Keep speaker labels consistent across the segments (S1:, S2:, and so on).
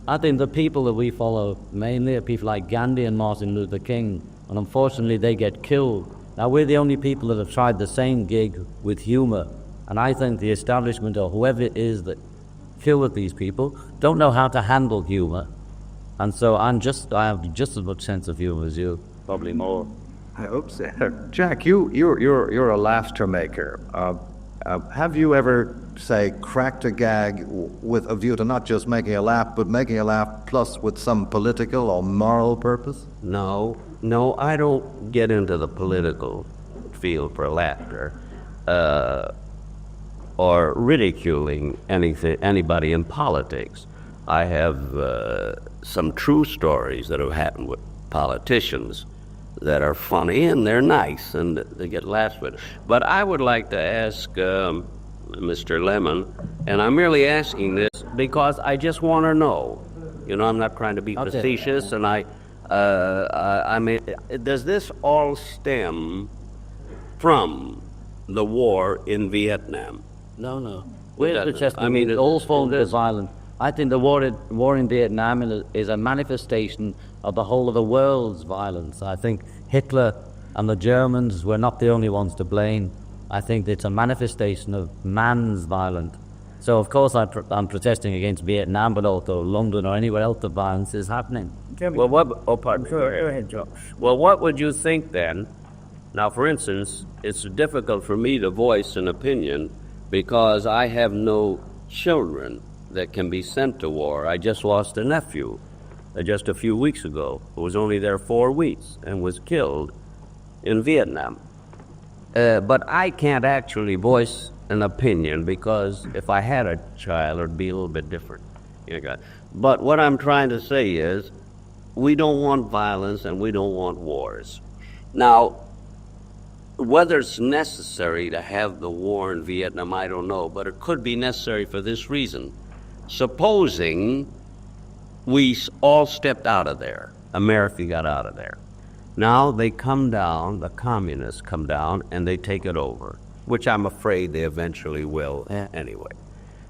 S1: I think the people that we follow mainly are people like Gandhi and Martin Luther King, and unfortunately they get killed. Now, we're the only people that have tried the same gig with humor, and I think the establishment or whoever it is that kill with these people don't know how to handle humor. And so I have just as much sense of humor as you, probably more.
S2: I hope so. Jack, you're a laughter maker. Have you ever, say, cracked a gag with a view to not just making a laugh, but making a laugh plus with some political or moral purpose?
S3: No, I don't get into the political field for laughter or ridiculing anybody in politics. I have some true stories that have happened with politicians that are funny and they're nice and they get laughs with. But I would like to ask Mr. Lemon, and I'm merely asking this because I just want to know. You know, I'm not trying to be facetious, and I mean, does this all stem from the war in Vietnam?
S1: No. We're protesting. I mean, it all forms of violence. I think the war in Vietnam is a manifestation of the whole of the world's violence. I think Hitler and the Germans were not the only ones to blame. I think it's a manifestation of man's violence. So, of course, I'm protesting against Vietnam, but also London or anywhere else the violence is happening.
S3: Well, pardon. Go ahead, Josh. Well, what would you think then? Now, for instance, it's difficult for me to voice an opinion because I have no children that can be sent to war. I just lost a nephew just a few weeks ago who was only there 4 weeks and was killed in Vietnam. But I can't actually voice an opinion because if I had a child, it would be a little bit different. But what I'm trying to say is we don't want violence and we don't want wars. Now, whether it's necessary to have the war in Vietnam, I don't know, but it could be necessary for this reason. Supposing we all stepped out of there, America got out of there. Now they come down, the communists come down, and they take it over, which I'm afraid they eventually will anyway.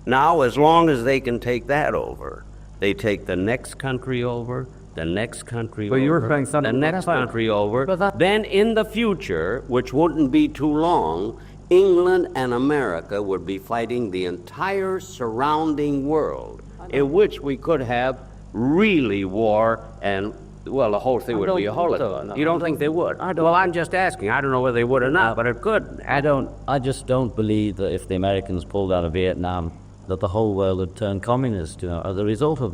S3: Now, as long as they can take that over, they take the next country over, the next country over, the next country over. Then in the future, which wouldn't be too long, England and America would be fighting the entire surrounding world, in which we could have really war and, well, the whole thing would be a holocaust. No. You don't think they would? Well, I'm just asking. I don't know whether they would or not, but it could.
S1: I just don't believe that if the Americans pulled out of Vietnam, that the whole world would turn communist, as a result of that.